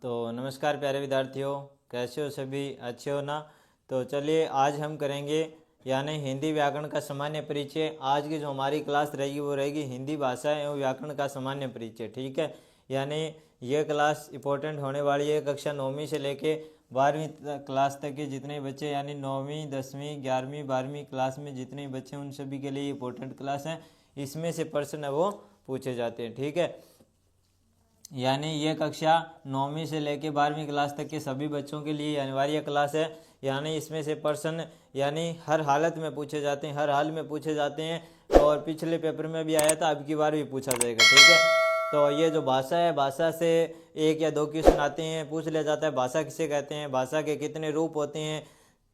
तो नमस्कार प्यारे विद्यार्थियों, कैसे हो सभी? अच्छे हो ना? तो चलिए आज हम करेंगे यानी हिंदी व्याकरण का सामान्य परिचय। आज की जो हमारी क्लास रहेगी वो रहेगी हिंदी भाषा एवं व्याकरण का सामान्य परिचय। ठीक है, यानी ये क्लास इंपॉर्टेंट होने वाली है। कक्षा 9वीं से लेके 12वीं क्लास तक के जितने बच्चे यानी 9वीं 10वीं 11वीं 12वीं क्लास में जितने बच्चे उन सभी के लिए इंपॉर्टेंट क्लास है। इसमें से प्रश्न है वो पूछे जाते हैं। ठीक है, यानी ये कक्षा 9वीं से लेकर 12वीं क्लास तक के सभी बच्चों के लिए अनिवार्य क्लास है। यानी इसमें से प्रश्न यानी हर हालत में पूछे जाते हैं, हर हाल में पूछे जाते हैं और पिछले पेपर में भी आया था, अब की बार भी पूछा जाएगा। ठीक है, तो ये जो भाषा है, भाषा से 1 या 2 क्वेश्चन आते हैं, पूछ लिया जाता है भाषा किसे कहते हैं, भाषा के कितने रूप होते हैं।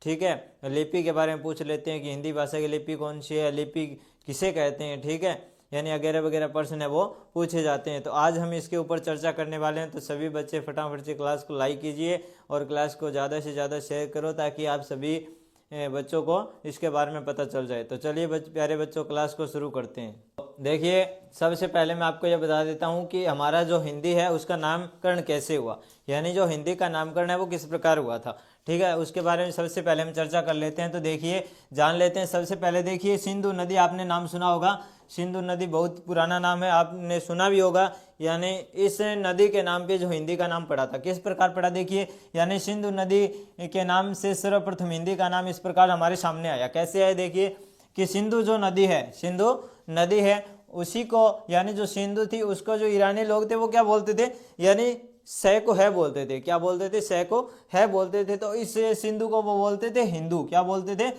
ठीक है, लिपि के बारे में पूछ लेते हैं कि हिंदी भाषा की लिपि कौन सी है, लिपि किसे कहते हैं। ठीक है, यानी वगैरह वगैरह प्रश्न है वो पूछे जाते हैं। तो आज हम इसके ऊपर चर्चा करने वाले हैं। तो सभी बच्चे फटाफट से क्लास को लाइक कीजिए और क्लास को ज़्यादा से ज़्यादा शेयर करो ताकि आप सभी बच्चों को इसके बारे में पता चल जाए। तो चलिए प्यारे बच्चों, क्लास को शुरू करते हैं। देखिए, सबसे पहले मैं आपको यह बता देता हूँ कि हमारा जो हिंदी है उसका नामकरण कैसे हुआ, यानी जो हिंदी का नामकरण है वो किस प्रकार हुआ था। ठीक है, उसके बारे में सबसे पहले हम चर्चा कर लेते हैं। तो देखिए, जान लेते हैं। सबसे पहले देखिए, सिंधु नदी आपने नाम सुना होगा। सिंधु नदी बहुत पुराना नाम है, आपने सुना भी होगा। यानी इस नदी के नाम पे जो हिंदी का नाम पड़ा था, किस प्रकार पड़ा देखिए। यानी सिंधु नदी के नाम से सर्वप्रथम हिंदी का नाम इस प्रकार हमारे सामने आया। कैसे आया देखिए कि सिंधु जो नदी है, सिंधु नदी है, उसी को यानी जो सिंधु थी उसको जो ईरानी लोग थे वो क्या बोलते थे, यानी सै को है बोलते थे। क्या बोलते थे? सै को है बोलते थे। तो इस सिंधु को वो बोलते थे हिंदू। क्या बोलते थे?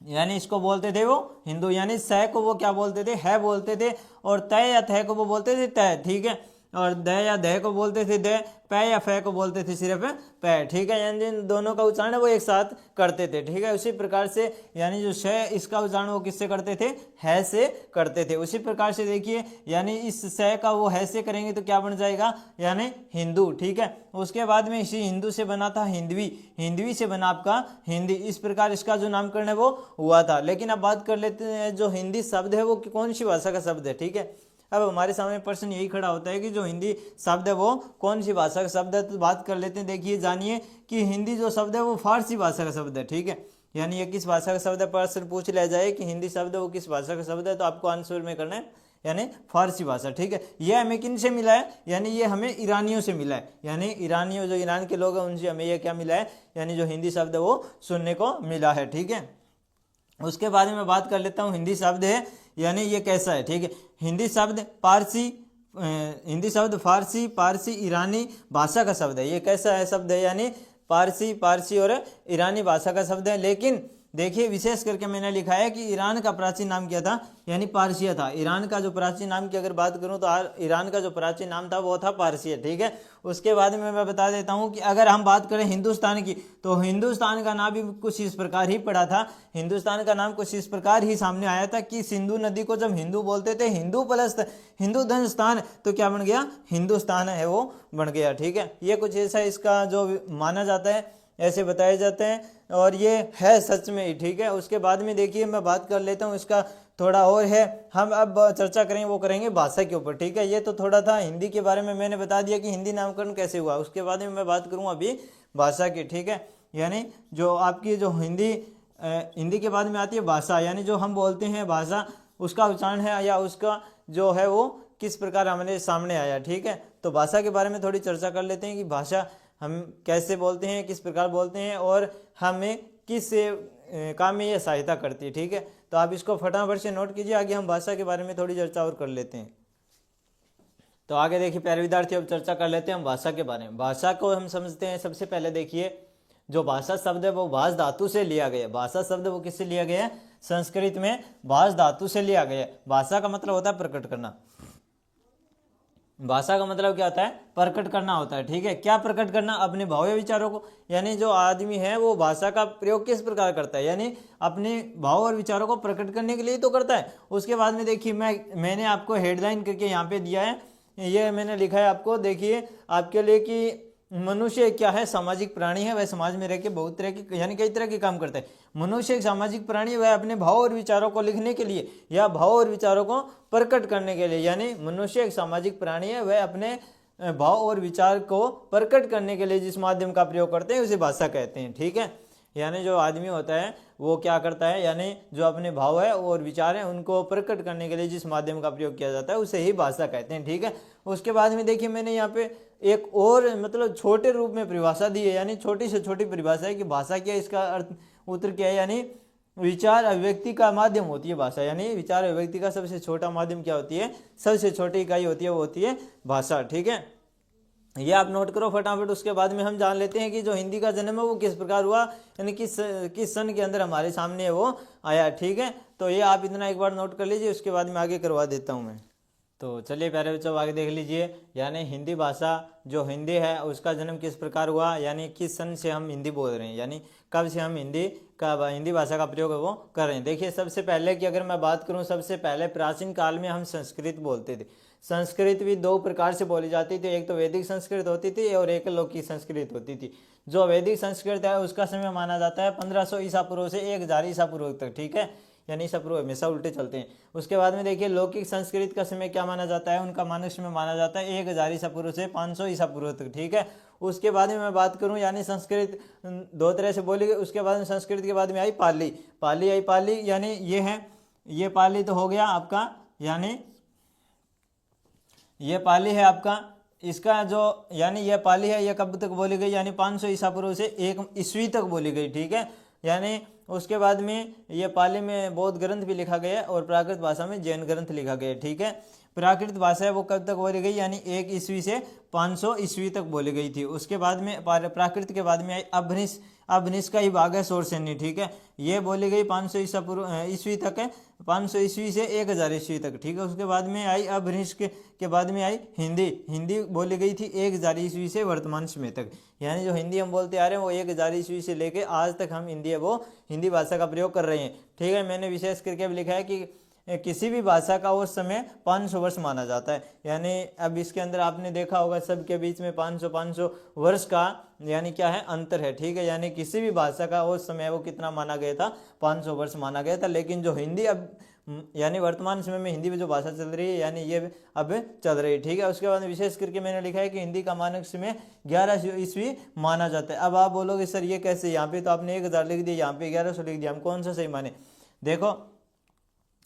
यानी इसको बोलते थे वो हिंदू। यानी सै को वो क्या बोलते थे? है बोलते थे। और तय या थ को वो बोलते थे तय। ठीक है, और द या दह को बोलते थे दे, पै या फै को बोलते थे सिर्फ पै। ठीक है, यानी दोनों का उच्चारण वो एक साथ करते थे। ठीक है, उसी प्रकार से यानी जो श इसका उच्चारण वो किससे करते थे? है से करते थे। उसी प्रकार से देखिए, यानी इस स का वो है से करेंगे तो क्या बन जाएगा? यानी हिंदू। ठीक है, उसके बाद में इसी हिंदू से बना था हिंदवी, हिंदवी से बना आपका हिंदी। इस प्रकार इसका जो नामकरण है वो हुआ था। लेकिन अब बात कर लेते हैं, जो हिंदी शब्द है वो कौन सी भाषा का शब्द है। ठीक है, अब हमारे सामने प्रश्न यही खड़ा होता है कि जो हिंदी शब्द है वो कौन सी भाषा का शब्द है। तो बात कर लेते हैं। देखिए, जानिए कि हिंदी जो शब्द है वो फारसी भाषा का शब्द है। ठीक है, यानी ये किस भाषा का शब्द है, प्रश्न पूछ लिया जाए कि हिंदी शब्द है वो किस भाषा का शब्द है, तो आपको आंसर में करना है यानी फारसी भाषा। ठीक है, ये हमें किन से मिला है? यानी ये हमें ईरानियों से मिला है। यानी ईरानियों, जो ईरान के लोग हैं उनसे हमें ये क्या मिला है, यानी जो हिंदी शब्द है वो सुनने को मिला है। ठीक है, उसके बाद में बात कर लेता हूँ हिंदी शब्द है यानी ये कैसा है। ठीक है, हिंदी शब्द पारसी, हिंदी शब्द फारसी, पारसी ईरानी भाषा का शब्द है। ये कैसा है शब्द है? यानी पारसी और ईरानी भाषा का शब्द है। लेकिन देखिए, विशेष करके मैंने लिखा है कि ईरान का प्राचीन नाम क्या था, यानी पारसिया था। ईरान का जो प्राचीन नाम की अगर बात करूं तो ईरान का जो प्राचीन नाम था वो था पारसिया। ठीक है, उसके बाद में मैं बता देता हूं कि अगर हम बात करें हिंदुस्तान की, तो हिंदुस्तान का नाम भी कुछ इस प्रकार ही पड़ा था। हिंदुस्तान का नाम कुछ इस प्रकार ही सामने आया था कि सिंधु नदी को जब हिंदू बोलते थे, हिंदू प्लस हिंदू धन स्थान, तो क्या बन गया? हिंदुस्तान है वो बन गया। ठीक है, ये कुछ ऐसा इसका जो माना जाता है, ऐसे बताए जाते हैं और ये है सच में ही। ठीक है, उसके बाद में देखिए मैं बात कर लेता हूँ इसका थोड़ा और है। हम अब चर्चा करेंगे वो करेंगे भाषा के ऊपर। ठीक है, ये तो थोड़ा था हिंदी के बारे में, मैंने बता दिया कि हिंदी नामकरण कैसे हुआ। उसके बाद में मैं बात करूँ अभी भाषा की। ठीक है, यानी जो आपकी जो हिंदी के बाद में आती है भाषा, यानी जो हम बोलते हैं भाषा, उसका उच्चारण है या उसका जो है वो किस प्रकार हमारे सामने आया। ठीक है, तो भाषा के बारे में थोड़ी चर्चा कर लेते हैं कि भाषा हम कैसे बोलते हैं, किस प्रकार बोलते हैं और हमें किस काम में ये सहायता करती है। ठीक है, तो आप इसको फटाफट से नोट कीजिए। आगे हम भाषा के बारे में थोड़ी चर्चा और कर लेते हैं। तो आगे देखिए प्यारे विद्यार्थी, अब चर्चा कर लेते हैं हम भाषा के बारे में। भाषा को हम समझते हैं। सबसे पहले देखिए, जो भाषा शब्द है वो भाष धातु से लिया गया। भाषा शब्द वो किससे लिया गया है? संस्कृत में भाष धातु से लिया गया। भाषा का मतलब होता है प्रकट करना। भाषा का मतलब क्या होता है? प्रकट करना होता है। ठीक है, क्या प्रकट करना? अपने भाव या विचारों को। यानी जो आदमी है वो भाषा का प्रयोग किस प्रकार करता है, यानी अपने भाव और विचारों को प्रकट करने के लिए तो करता है। उसके बाद में देखिए, मैंने आपको हेडलाइन करके यहाँ पे दिया है, ये मैंने लिखा है आपको, देखिए आपके लिए कि मनुष्य क्या है? सामाजिक प्राणी है। वह समाज में रह के बहुत तरह की यानी कई तरह के काम करता है। मनुष्य एक सामाजिक प्राणी है, वह अपने भाव और विचारों को लिखने के लिए या भाव और विचारों को प्रकट करने के लिए, यानी मनुष्य एक सामाजिक प्राणी है, वह अपने भाव और विचार को प्रकट करने के लिए जिस माध्यम का प्रयोग करते हैं उसे भाषा कहते हैं। ठीक है, यानी जो आदमी होता है वो क्या करता है, यानी जो अपने भाव है और विचार है उनको प्रकट करने के लिए जिस माध्यम का प्रयोग किया जाता है उसे ही भाषा कहते हैं। ठीक है, उसके बाद में देखिए मैंने यहाँ पे एक और मतलब छोटे रूप में परिभाषा दी है, यानी छोटी से छोटी परिभाषा है कि भाषा क्या है, इसका अर्थ उत्तर क्या है, यानी विचार अभिव्यक्ति का माध्यम होती है भाषा। यानी विचार अभिव्यक्ति का सबसे छोटा माध्यम क्या होती है, सबसे छोटी इकाई होती है, वो होती है भाषा। ठीक है, ये आप नोट करो फटाफट। उसके बाद में हम जान लेते हैं कि जो हिंदी का जन्म है वो किस प्रकार हुआ, यानी किस सन के अंदर हमारे सामने वो आया। ठीक है, तो ये आप इतना एक बार नोट कर लीजिए, उसके बाद में आगे करवा देता हूँ मैं। तो चलिए प्यारे बच्चों आगे देख लीजिए, यानी हिंदी भाषा जो हिंदी है उसका जन्म किस प्रकार हुआ, यानी किस सन से हम हिंदी बोल रहे हैं, यानी कब से हम हिंदी भाषा का प्रयोग है वो कर रहे हैं। देखिए सबसे पहले की अगर मैं बात करूं, सबसे पहले प्राचीन काल में हम संस्कृत बोलते थे। संस्कृत भी दो प्रकार से बोली जाती थी, एक तो वैदिक संस्कृत होती थी और एक लौकिक संस्कृत होती थी। जो वैदिक संस्कृत है उसका समय माना जाता है 1500 ईसा पूर्व से 1000 ईसा पूर्व तक। ठीक है, यानी ईसा पूर्व हमेशा उल्टे चलते हैं। उसके बाद में देखिए लौकिक संस्कृत का समय क्या माना जाता है, उनका मानक समय माना जाता है 1000 ईसा पूर्व से 500 ईसा पूर्व तक। ठीक है, उसके बाद में मैं बात करूं, यानी संस्कृत दो तरह से बोली गई। उसके बाद में संस्कृत के बाद में आई पाली, पाली यानी ये है, ये पाली तो हो गया आपका, यानी ये पाली है आपका, इसका जो यानी ये पाली है ये कब तक बोली गई, यानी 500 ईसा पूर्व से 1 ईस्वी तक बोली गई। ठीक है, यानी उसके बाद में ये पाली में बौद्ध ग्रंथ भी लिखा गया और प्राकृत भाषा में जैन ग्रंथ लिखा गया। ठीक है, प्राकृत भाषा है वो कब तक बोली गई, यानी 1 ईस्वी से 500 ईस्वी तक बोली गई थी। उसके बाद में प्राकृत के बाद में आई अभनिष का ही भाग है शौरसेनी। ठीक है, ये बोली गई 500 ईसा पूर्व ईस्वी तक है, 500 ईस्वी से 1000 ईस्वी तक। ठीक है, उसके बाद में आई अभनिष के बाद में आई हिंदी बोली गई थी 1000 ईस्वी से वर्तमान समय तक। यानी जो हिंदी हम बोलते आ रहे हैं वो 1000 ईस्वी से लेके आज तक हम हिंदी भाषा का प्रयोग कर रहे हैं। ठीक है, मैंने विशेष करके भी लिखा है कि किसी भी भाषा का उस समय 500 वर्ष माना जाता है। यानी अब इसके अंदर आपने देखा होगा सबके बीच में 500 वर्ष का यानी क्या है, अंतर है। ठीक है, यानी किसी भी भाषा का उस समय वो कितना माना गया था, 500 वर्ष माना गया था। लेकिन जो हिंदी अब यानी वर्तमान समय में हिंदी में जो भाषा चल रही है यानी ये अब चल रही है। ठीक है, उसके बाद विशेष करके मैंने लिखा है कि हिंदी का मानक समय 11 ईस्वी माना जाता है। अब आप बोलोगे सर ये कैसे, यहाँ पे तो आपने 1000 लिख दिया, यहाँ पे 1100 लिख दिया, हम कौन सा सही माने। देखो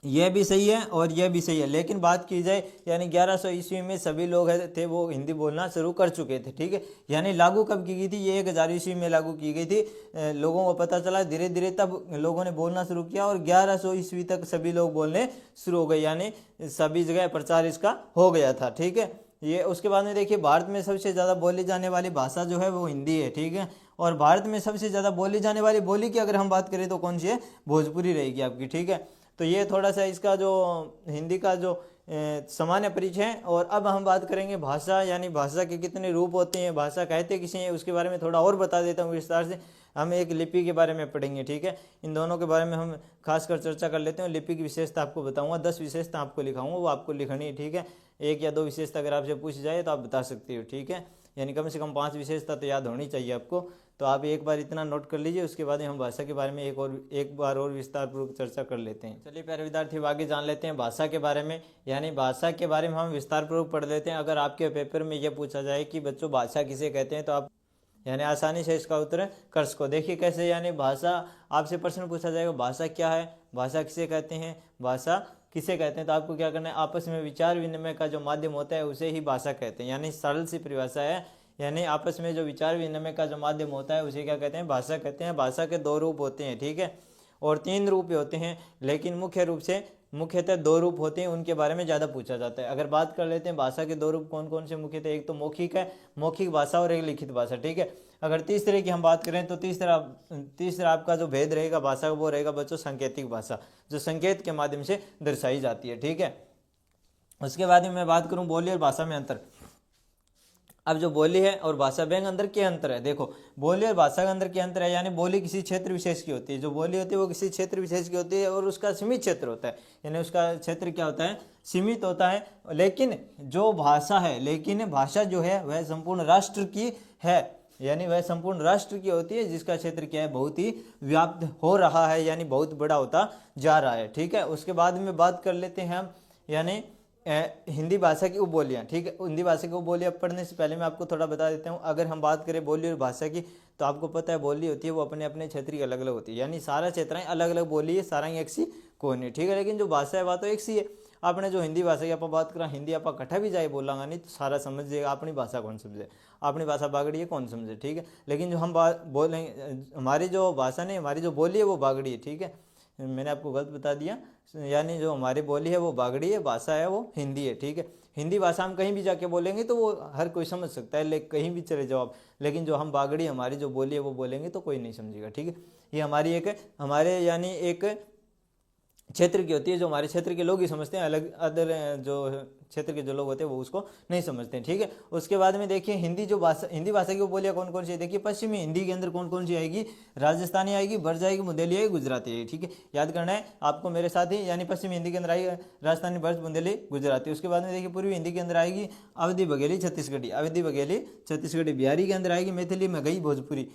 यह भी सही है और यह भी सही है, लेकिन बात की जाए यानी 1100 ईस्वी में सभी लोग थे वो हिंदी बोलना शुरू कर चुके थे। ठीक है, यानी लागू कब की गई थी, ये 1000 ईस्वी में लागू की गई थी। लोगों को पता चला धीरे धीरे, तब लोगों ने बोलना शुरू किया और 1100 ईस्वी तक सभी लोग बोलने शुरू हो गए, यानी सभी जगह प्रचार इसका हो गया था। ठीक है, ये उसके बाद में देखिए भारत में सबसे ज़्यादा बोली जाने वाली भाषा जो है वो हिंदी है। ठीक है, और भारत में सबसे ज़्यादा बोली जाने वाली बोली की अगर हम बात करें तो कौन सी है, भोजपुरी रहेगी आपकी। ठीक है, तो ये थोड़ा सा इसका जो हिंदी का जो सामान्य परिचय है। और अब हम बात करेंगे भाषा, यानी भाषा के कितने रूप होते हैं, भाषा कहते किसे हैं, उसके बारे में थोड़ा और बता देता हूँ विस्तार से। हम एक लिपि के बारे में पढ़ेंगे। ठीक है, इन दोनों के बारे में हम खासकर चर्चा कर लेते हैं। लिपि की विशेषता आपको बताऊंगा, 10 विशेषता आपको लिखाऊंगा, वो आपको लिखनी है। ठीक है, 1 या 2 विशेषता अगर आपसे पूछ जाए तो आप बता सकते हो। ठीक है, यानी कम से कम 5 विशेषता तो याद होनी चाहिए आपको। तो आप एक बार इतना नोट कर लीजिए, उसके बाद हम भाषा के बारे में एक बार और विस्तार पूर्वक चर्चा कर लेते हैं। चलिए प्यारे विद्यार्थी आगे जान लेते हैं भाषा के बारे में, यानी भाषा के बारे में हम विस्तार पूर्वक पढ़ लेते हैं। अगर आपके पेपर में यह पूछा जाए कि बच्चों भाषा किसे कहते हैं, तो आप यानी आसानी से इसका उत्तर कर सको। देखिए कैसे, यानी भाषा आपसे प्रश्न पूछा जाएगा भाषा क्या है, भाषा किसे कहते हैं, भाषा किसे कहते हैं, तो आपको क्या करना है, आपस में विचार विनिमय का जो माध्यम होता है उसे ही भाषा कहते हैं। यानी सरल सी परिभाषा है, यानी आपस में जो विचार विनिमय का जो माध्यम होता है उसे क्या कहते हैं, भाषा कहते हैं। भाषा के 2 रूप होते हैं। ठीक है, और 3 रूप होते हैं, लेकिन मुख्यतः 2 रूप होते हैं, उनके बारे में ज़्यादा पूछा जाता है। अगर बात कर लेते हैं भाषा के 2 रूप कौन कौन से मुख्यतः, एक तो मौखिक है, मौखिक भाषा, और एक लिखित भाषा। ठीक है, अगर तीसरे की हम बात करें तो तीसरा आपका जो भेद रहेगा भाषा का वो रहेगा बच्चों सांकेतिक भाषा, जो संकेत के माध्यम से दर्शाई जाती है। ठीक है, उसके बाद में मैं बात करूँ बोली और भाषा में अंतर। अब जो बोली है और भाषा के अंदर क्या अंतर है, देखो बोली और भाषा के अंदर क्या अंतर है, यानी बोली किसी क्षेत्र विशेष की होती है, जो बोली होती है वो किसी क्षेत्र विशेष की होती है और उसका सीमित क्षेत्र होता है, यानी उसका क्षेत्र क्या होता है, सीमित होता है। लेकिन जो भाषा है, लेकिन भाषा जो है वह संपूर्ण राष्ट्र की है, यानी वह संपूर्ण राष्ट्र की होती है, जिसका क्षेत्र क्या है, बहुत ही व्याप्त हो रहा है, यानी बहुत बड़ा होता जा रहा है। ठीक है, उसके बाद में बात कर लेते हैं हम, यानी हिंदी भाषा की उपबोलियाँ, ठीक है। हिंदी भाषा की उपबोलियाँ पढ़ने से पहले मैं आपको थोड़ा बता देता हूँ। अगर हम बात करें बोली और भाषा की, तो आपको पता है बोली होती है वो अपने अपने क्षेत्र की अलग अलग होती है, यानी सारा क्षेत्र अलग अलग बोली है, सारा ही एक सी कौन है, ठीक है। लेकिन जो भाषा है वह तो एक सी है। आपने जो हिंदी भाषा की आप बात करा, हिंदी आप कट्ठा भी जाए बोलांगा नहीं तो सारा समझ जाएगा, अपनी भाषा कौन समझे, अपनी भाषा बागड़ी है कौन समझे, ठीक है। लेकिन जो हम बात बोलेंगे, हमारी जो भाषा नहीं, हमारी जो बोली है वो बागड़ी है, ठीक है। मैंने आपको गलत बता दिया, यानी जो हमारी बोली है वो बागड़ी है, भाषा है वो हिंदी है, ठीक है। हिंदी भाषा हम कहीं भी जाके बोलेंगे तो वो हर कोई समझ सकता है, लेकिन कहीं भी चले जाओ आप, लेकिन जो हम बागड़ी हमारी जो बोली है वो बोलेंगे तो कोई नहीं समझेगा, ठीक है। ये हमारी एक हमारे यानी एक क्षेत्र की होती है, जो हमारे क्षेत्र के लोग ही समझते हैं, अलग अदर जो क्षेत्र के जो लोग होते हैं वो उसको नहीं समझते हैं, ठीक है। उसके बाद में देखिए हिंदी जो भाषा, हिंदी भाषा की बोलियाँ कौन कौन सी है, देखिए पश्चिमी हिंदी के अंदर कौन कौन सी आएगी, राजस्थानी आएगी, ब्रज आएगी, बुंदेली आएगी, गुजराती आएगी, ठीक है। याद करना है आपको मेरे साथ ही, यानी पश्चिमी हिंदी के अंदर आएगी राजस्थानी, ब्रज, बुंदेली, गुजराती। उसके बाद में देखिए पूर्वी हिंदी के अंदर आएगी अवधी, बघेली, छत्तीसगढ़ी, अवधी, बघेली, छत्तीसगढ़ी। बिहारी के अंदर आएगी मैथिली, मगही, भोजपुरी।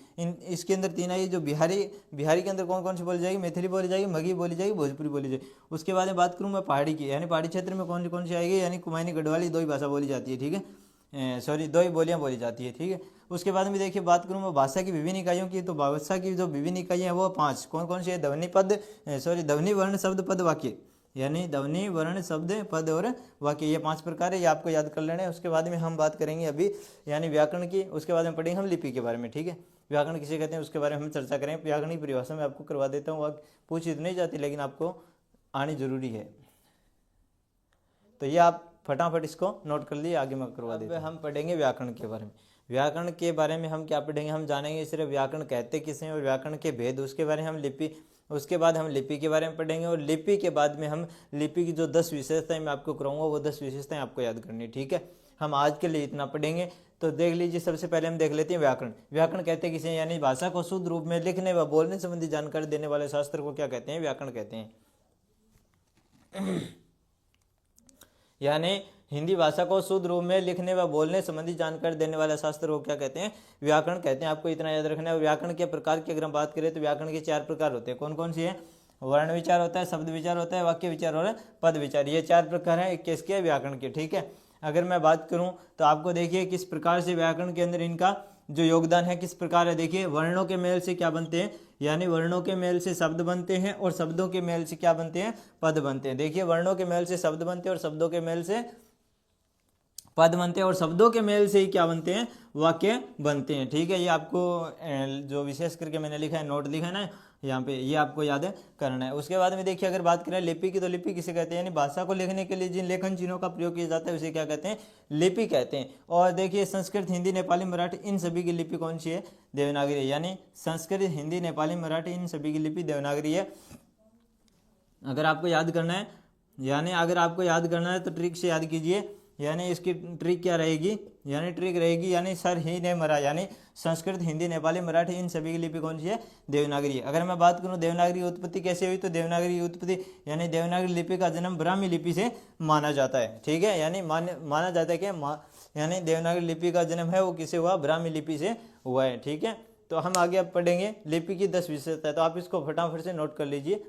इसके अंदर तीन आएगी। जो बिहारी के अंदर कौन कौन सी बोली जाएगी, मैथिली बोली जाएगी, मगही बोली जाएगी, भोजपुरी बोली जाएगी। उसके बाद में बात करूँ मैं पहाड़ी की, यानी पहाड़ी क्षेत्र में कौन सी आएगी, यानी कुमाऊनी, गढ़वाली, दो ही भाषा बोली जाती है, ठीक है। सॉरी, दो ही बोलियाँ बोली जाती है, ठीक है। उसके बाद में देखिए बात करूँ मैं भाषा की विभिन्न इकाइयों की, तो भाषा की जो विभिन्न इकाइयाँ हैं वो 5 कौन कौन सी है, ध्वनि पद, ध्वनि वर्ण शब्द पद वाक्य, यानी ध्वनि वर्ण शब्द पद और वाक्य, ये 5 प्रकार है, ये आपको याद कर लेना है। उसके बाद में हम बात करेंगे अभी यानी व्याकरण की, उसके बाद में पढ़ेंगे हम लिपि के बारे में, ठीक है। व्याकरण किसे कहते हैं उसके बारे में हम चर्चा करें। व्याकरण की परिभाषा में आपको करवा देता हूँ, पूछी तो नहीं जाती लेकिन आपको आनी जरूरी है, तो ये आप फटाफट इसको नोट कर लिए, आगे मैं करवा देता हूं। हम पढ़ेंगे व्याकरण के बारे में। व्याकरण के बारे में हम क्या पढ़ेंगे, हम जानेंगे सिर्फ व्याकरण कहते किसे हैं और व्याकरण के भेद, उसके बारे में हम लिपि, उसके बाद हम लिपि के बारे में पढ़ेंगे, और लिपि के बाद में हम लिपि की जो 10 विशेषताएं मैं आपको कराऊंगा वो 10 विशेषताएं आपको याद करनी, ठीक है। हम आज के लिए इतना पढ़ेंगे, तो देख लीजिए। सबसे पहले हम देख लेते हैं व्याकरण। व्याकरण कहते हैं किसे, यानी भाषा को शुद्ध रूप में लिखने व बोलने संबंधी जानकारी देने वाले शास्त्र को क्या कहते हैं, व्याकरण कहते हैं। यानी हिंदी भाषा को शुद्ध रूप में लिखने व बोलने संबंधी जानकारी देने वाला शास्त्र को क्या कहते हैं, व्याकरण कहते हैं। आपको इतना याद रखना है। व्याकरण के प्रकार की अगर हम बात करें तो व्याकरण के 4 प्रकार होते हैं। कौन कौन सी है, वर्ण विचार होता है, शब्द विचार होता है, वाक्य विचार और पद विचार, ये 4 प्रकार हैं किसके, व्याकरण के, ठीक है। अगर मैं बात करूं तो आपको देखिए किस प्रकार से व्याकरण के अंदर इनका जो योगदान है किस प्रकार है। देखिए वर्णों के मेल से क्या बनते हैं, यानी वर्णों के मेल से शब्द बनते हैं और शब्दों के मेल से क्या बनते हैं, पद बनते हैं। देखिए वर्णों के मेल से शब्द बनते हैं और शब्दों के मेल से पद बनते हैं, और शब्दों के मेल से ही क्या बनते हैं, वाक्य बनते हैं, ठीक है। ये आपको जो विशेष करके मैंने लिखा है, नोट लिखा है ना यहाँ पे, ये आपको याद करना है। उसके बाद में देखिए अगर बात करें लिपि की, तो लिपि किसे कहते हैं, यानी भाषा को लिखने के लिए जिन लेखन चिन्हों का प्रयोग किया जाता है उसे क्या कहते हैं, लिपि कहते हैं। और देखिए संस्कृत, हिंदी, नेपाली, मराठी, इन सभी की लिपि कौन सी है, देवनागरी है। यानी संस्कृत, हिंदी, नेपाली, मराठी, इन सभी की लिपि देवनागरी है। अगर आपको याद करना है, यानी अगर आपको याद करना है तो ट्रिक से याद कीजिए। यानी इसकी ट्रिक क्या रहेगी, यानी ट्रिक रहेगी, यानी सर ही ने मरा, यानी संस्कृत, हिंदी, नेपाली, मराठी, इन सभी की लिपि कौन सी है, देवनागरी है। अगर मैं बात करूं देवनागरी की उत्पत्ति कैसे हुई, तो देवनागरी की उत्पत्ति यानी देवनागरी लिपि का जन्म ब्राह्मी लिपि से माना जाता है, ठीक है। यानी माना जाता है कि यानी देवनागरी लिपि का जन्म है वो किसे हुआ, ब्राह्मी लिपि से हुआ है, ठीक है। तो हम आगे अब पढ़ेंगे लिपि की 10 विशेषता, तो आप इसको फटाफट से नोट कर लीजिए।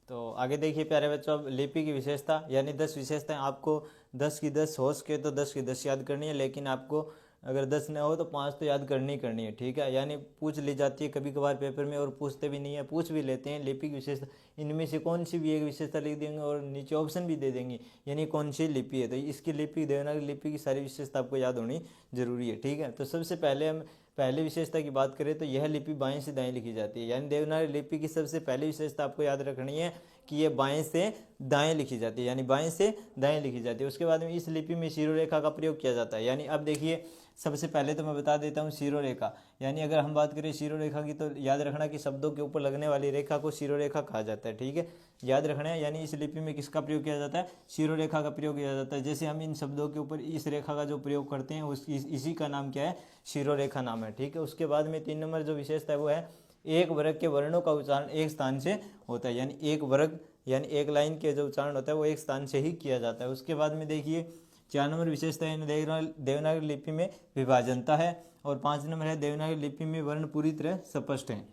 तो आगे देखिए प्यारे बच्चों, अब लिपि की विशेषता यानी 10 विशेषताएं, आपको 10 की 10 हो सके तो 10 की 10 याद करनी है, लेकिन आपको अगर 10 न हो तो 5 तो याद करनी है, ठीक है। यानी पूछ ली जाती है कभी कभार पेपर में, और पूछते भी नहीं है, पूछ भी लेते हैं लिपि की विशेषता, इनमें से कौन सी भी एक विशेषता लिख देंगे और नीचे ऑप्शन भी दे देंगे, यानी कौन सी लिपि है। तो इसकी लिपि, देवनागरी लिपि की सारी विशेषता आपको याद होनी जरूरी है, ठीक है। तो सबसे पहले हम पहली विशेषता की बात करें तो यह लिपि बाएं से दाएं लिखी जाती है। यानी देवनागरी लिपि की सबसे पहली विशेषता आपको याद रखनी है कि ये बाएं से दाएं लिखी जाती है, यानी बाएं से दाएं लिखी जाती है। उसके बाद में इस लिपि में शिरोरेखा का प्रयोग किया जाता है। यानी अब देखिए सबसे पहले तो मैं बता देता हूँ शिरोरेखा, यानी अगर हम बात करें शिरोरेखा की तो याद रखना कि शब्दों के ऊपर लगने वाली रेखा को शिरोरेखा कहा जाता है, ठीक है, याद रखना है। यानी इस लिपि में किसका प्रयोग किया जाता है, शिरोरेखा का प्रयोग किया जाता है। जैसे हम इन शब्दों के ऊपर इस रेखा का जो प्रयोग करते हैं इसी का नाम क्या है, शिरोरेखा नाम है, ठीक है। उसके बाद में 3 नंबर जो विशेषता है वो है एक वर्ग के वर्णों का उच्चारण एक स्थान से होता है। यानी एक वर्ग यानी एक लाइन के जो उच्चारण होता है वो एक स्थान से ही किया जाता है। उसके बाद में देखिए 4 नंबर विशेषता है देवनागरी लिपि में विभाजनता है, और 5 नंबर है देवनागरी लिपि में वर्ण पूरी तरह स्पष्ट है,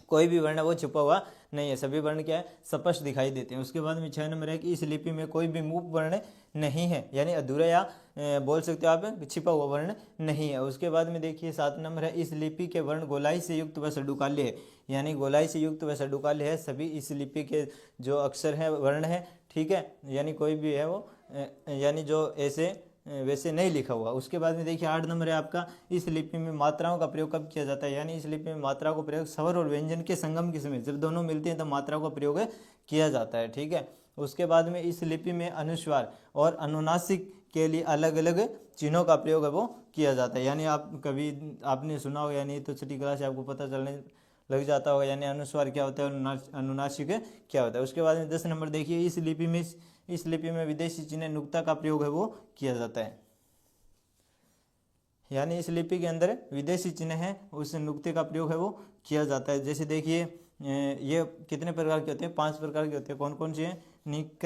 कोई भी वर्ण वो छुपा हुआ नहीं है, सभी वर्ण क्या है, स्पष्ट दिखाई देते हैं। उसके बाद में 6 नंबर है कि इस लिपि में कोई भी मूक वर्ण नहीं है, यानी अधूरा या बोल सकते हो आप छिपा हुआ वर्ण नहीं है। उसके बाद में देखिए 7 नंबर है, इस लिपि के वर्ण गोलाई से युक्त व षड्युकाल्य है, यानी गोलाई से युक्त व षड्युकाल्य है। सभी इस लिपि के जो अक्षर है वर्ण है, ठीक है, यानी कोई भी है वो यानी जो ऐसे वैसे नहीं लिखा हुआ। उसके बाद में देखिए 8 नंबर है आपका, इस लिपि में मात्राओं का प्रयोग कब किया जाता है, यानी इस लिपि में मात्रा का प्रयोग स्वर और व्यंजन के संगम के समय, जब दोनों मिलते हैं तब मात्रा का प्रयोग किया जाता है, ठीक है। उसके बाद में इस लिपि में अनुस्वार और अनुनासिक के लिए अलग अलग चिन्हों का प्रयोग है वो किया जाता है, यानी आप कभी आपने सुना होगा, यानी तो छठी क्लास से आपको पता चलने लग जाता होगा, यानी अनुस्वार क्या होता है, अनुनासिक क्या होता है। उसके बाद में 10 नंबर देखिए, इस लिपि में विदेशी चिन्ह नुक्ता का प्रयोग है वो किया जाता है, यानी इस लिपि के अंदर विदेशी चिन्ह है उस नुक्ते का प्रयोग है वो किया जाता है। जैसे देखिए ये कितने प्रकार के होते हैं, 5 प्रकार के होते हैं। कौन कौन से हैं, निक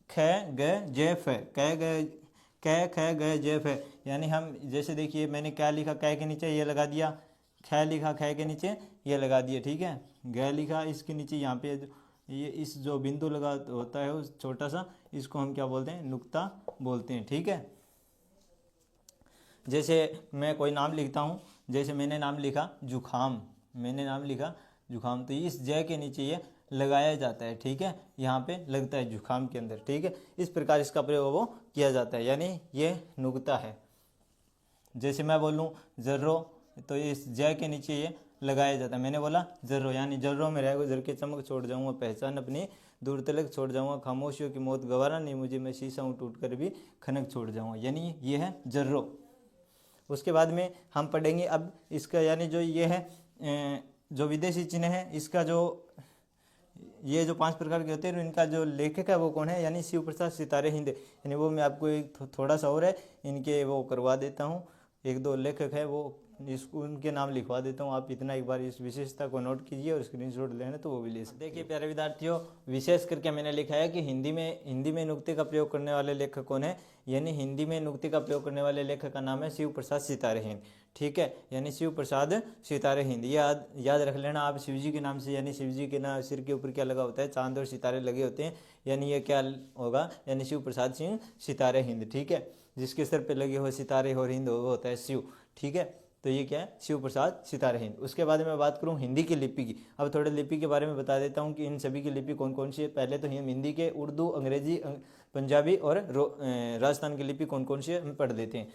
ख ग ज फ, क ख ग ज फ, यानी हम जैसे देखिए मैंने क्या लिखा, क के नीचे ये लगा दिया, ख लिखा ख के नीचे ये लगा दिया, ठीक है, ग लिखा इसके नीचे यहाँ पे ये इस जो बिंदु लगा होता है उस छोटा सा, इसको हम क्या बोलते हैं, नुक्ता बोलते हैं, ठीक है। जैसे मैं कोई नाम लिखता हूँ, जैसे मैंने नाम लिखा जुखाम, मैंने नाम लिखा जुखाम, तो इस जय के नीचे ये लगाया जाता है, ठीक है, यहाँ पे लगता है जुखाम के अंदर, ठीक है। इस प्रकार इसका प्रयोग वो किया जाता है, यानी ये नुक्ता है। जैसे मैं बोलूँ जर्रो, तो इस जय के नीचे ये लगाया जाता है। मैंने बोला जर्रो, यानी जर्रो में रहेगा, जर के चमक छोड़ जाऊँगा, पहचान अपनी दूर तलक छोड़ जाऊँगा, खामोशियों की मौत गवारा नहीं मुझे, मैं शीशा हूँ टूट कर भी खनक छोड़ जाऊँगा, यानी ये है जर्रो। उसके बाद में हम पढ़ेंगे अब इसका, यानी जो ये है जो विदेशी चिन्ह है, इसका जो ये जो 5 प्रकार के होते हैं, इनका जो लेखक है वो कौन है, यानी शिव प्रसाद सितारे हिंद, यानी वो मैं आपको एक थोड़ा सा और है इनके वो करवा देता हूँ, 1-2 लेखक है वो इसको उनके नाम लिखवा देता हूँ। आप इतना एक बार इस विशेषता को नोट कीजिए और स्क्रीनशॉट लेना तो वो भी ले सकते। देखिए प्यारे विद्यार्थियों, विशेष करके मैंने लिखा है कि हिंदी में नुक्ते का प्रयोग करने वाले लेखक कौन है, यानी हिंदी में नुक्ते का प्रयोग करने वाले लेखक का नाम है शिव प्रसाद सितारे हिंद, ठीक है, यानी शिव प्रसाद सितारे हिंद। याद रख लेना आप शिव जी के नाम से, यानी शिव जी के ना सिर के ऊपर क्या लगा होता है, चांद और सितारे लगे होते हैं, यानी ये क्या होगा, यानी शिव प्रसाद सिंह सितारे हिंद, ठीक है। जिसके सर पे लगे हुए सितारे और हिंद वो होता है शिव, ठीक है। तो ये क्या है, शिव प्रसाद सितारे हिंद। उसके बाद मैं बात करूँ हिंदी की लिपि की, अब थोड़े लिपि के बारे में बता देता हूँ कि इन सभी की लिपि कौन कौन सी है। पहले तो हम हिंदी के उर्दू, अंग्रेजी, पंजाबी और राजस्थान की लिपि कौन कौन सी है हम पढ़ देते हैं।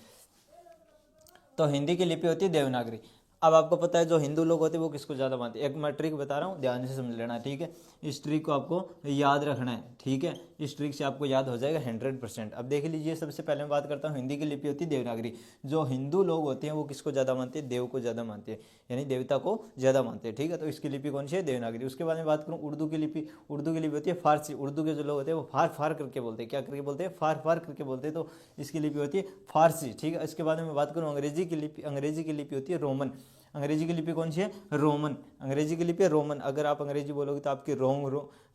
तो हिंदी की लिपि होती है देवनागरी। अब आपको पता है जो हिंदू लोग होते हैं वो किसको ज़्यादा मानते हैं, एक मैं ट्रिक बता रहा हूँ, ध्यान से समझ लेना, ठीक है। इस ट्रिक को आपको याद रखना है, ठीक है, इस ट्रिक से आपको याद हो जाएगा 100%। अब देख लीजिए, सबसे पहले मैं बात करता हूँ हिंदी की लिपि होती है देवनागरी। जो हिंदू लोग होते हैं वो किसको ज़्यादा मानते हैं, देव को ज़्यादा मानते हैं, यानी देवता को ज़्यादा मानते हैं, ठीक है। तो इसकी लिपि कौन सी है, देवनागरी। उसके बाद में बात करूँ उर्दू की लिपि, उर्दू की लिपि होती है फारसी। उर्दू के जो लोग होते हैं वो फार फार करके बोलते हैं, क्या करके बोलते हैं, फार फार करके बोलते हैं, तो इसकी लिपि होती है फारसी, ठीक है। इसके बाद में बात करूँ अंग्रेजी की लिपि, अंग्रेजी की लिपि होती है रोमन। अंग्रेजी की लिपि कौन सी है, रोमन। अंग्रेजी की लिपि है रोमन। अगर आप अंग्रेजी बोलोगे तो आपके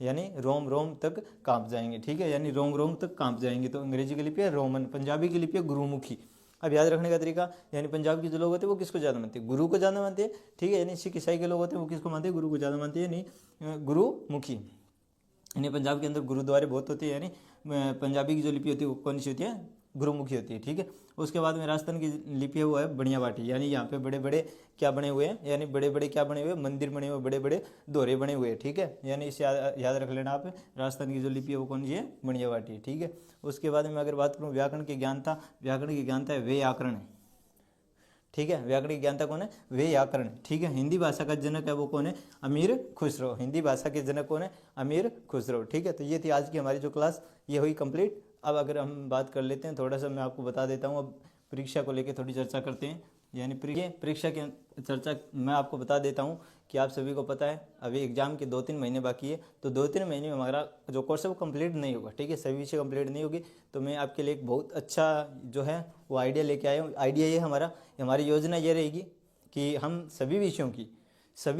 यानी रोम तक कांप जाएंगे, ठीक है, यानी रोम तक कांप जाएंगे। तो अंग्रेजी की लिपि है रोमन। पंजाबी की लिपि है गुरुमुखी। अब याद रखने का तरीका, यानी पंजाब के जो लोग होते हैं वो किसको ज़्यादा मानते हैं, गुरु को ज़्यादा मानते हैं, ठीक है। यानी सिख ईसाई के लोग होते हैं वो किसको मानते हैं, गुरु को ज़्यादा मानते हैं, यानी गुरुमुखी। यानी पंजाब के अंदर गुरुद्वारे बहुत होते हैं, यानी पंजाबी की जो लिपि होती है वो कौन सी होती है, गुरुमुखी होती है, ठीक है। उसके बाद में राजस्थान की लिपि है वो है बनिया बाटी। यानी यहाँ पे बड़े बड़े क्या बने हुए हैं, यानी बड़े बड़े क्या बने हुए हैं, मंदिर बने हुए, बड़े बड़े दोहरे बने हुए हैं, ठीक है। यानी इसे याद रख लेना आप, राजस्थान की जो लिपि है वो कौन सी है, बनिया बाटी, ठीक है। उसके बाद में अगर बात करूँ व्याकरण की ज्ञानता, व्याकरण की ज्ञानता है व्याकरण, ठीक है। व्याकरण की ज्ञानता कौन है, व्याकरण, ठीक है। हिंदी भाषा का जनक है वो कौन है, अमीर खुसरो। हिंदी भाषा के जनक कौन है, अमीर खुसरो, ठीक है। तो ये थी आज की हमारी जो क्लास, ये हुई कंप्लीट। अब अगर हम बात कर लेते हैं, थोड़ा सा मैं आपको बता देता हूँ, अब परीक्षा को लेकर थोड़ी चर्चा करते हैं। यानी परीक्षा की चर्चा मैं आपको बता देता हूँ कि आप सभी को पता है अभी एग्जाम के 2-3 महीने बाकी है, तो 2-3 महीने में हमारा जो कोर्स है वो कंप्लीट नहीं होगा, ठीक है, सभी विषय कंप्लीट नहीं होगी। तो मैं आपके लिए एक बहुत अच्छा जो है वो आइडिया लेके आया हूँ। आइडिया ये हमारी योजना ये रहेगी कि हम सभी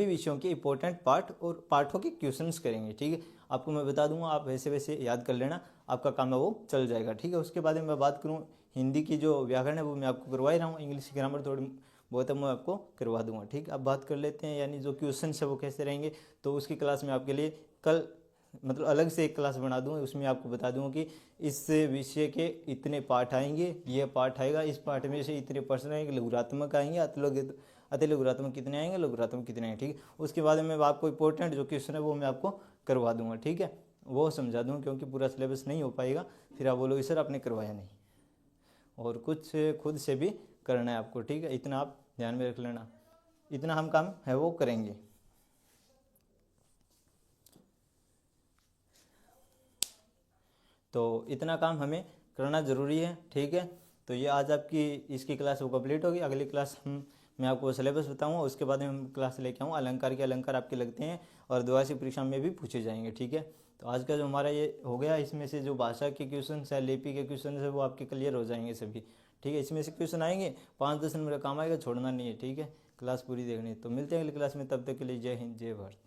विषयों के इंपॉर्टेंट पार्ट और पाठों के क्वेश्चंस करेंगे, ठीक है। आपको मैं बता दूंगा, आप वैसे वैसे याद कर लेना, आपका काम है वो चल जाएगा, ठीक है। उसके बाद में मैं बात करूँ हिंदी की जो व्याकरण है वो मैं आपको करवा ही रहा हूँ, इंग्लिश की ग्रामर थोड़ी बहुत है मैं आपको करवा दूंगा, ठीक है। अब बात कर लेते हैं यानी जो क्वेश्चन है वो कैसे रहेंगे, तो उसकी क्लास में आपके लिए कल मतलब अलग से एक क्लास बना दूंगा, उसमें आपको बता दूंगा कि इस विषय के इतने पाठ आएंगे, ये पाठ आएगा, इस पाठ में से इतने प्रश्न आएंगे, लघुरात्मक आएंगे, अति लघुरात्मक कितने आएंगे, लघुरात्मक कितने आएंगे, ठीक है। उसके बाद में आपको इंपॉर्टेंट जो क्वेश्चन है वो मैं आपको करवा दूंगा, ठीक है, वो समझा दूंगा, क्योंकि पूरा सिलेबस नहीं हो पाएगा, फिर आप बोलोगे सर आपने करवाया नहीं। और कुछ खुद से भी करना है आपको, ठीक है, इतना आप ध्यान में रख लेना, इतना हम काम है वो करेंगे। तो इतना काम हमें करना ज़रूरी है, ठीक है। तो ये आज आपकी इसकी क्लास वो कंप्लीट होगी। अगली क्लास मैं आपको सिलेबस बताऊंगा, उसके बाद में हम क्लास लेके आऊँगा अलंकार के, अलंकार आपके लगते हैं और द्विभाषी परीक्षा में भी पूछे जाएंगे, ठीक है। तो आज का जो हमारा ये हो गया, इसमें से जो भाषा के क्वेश्चन है, लिपि के क्वेश्चन है, वो आपके क्लियर हो जाएंगे सभी, ठीक है। इसमें से क्वेश्चन आएंगे 5-10 नंबर का काम आएगा, छोड़ना नहीं है, ठीक है। क्लास पूरी देखनी है। तो मिलते हैं अगली क्लास में, तब तक के लिए जय हिंद जय भारत।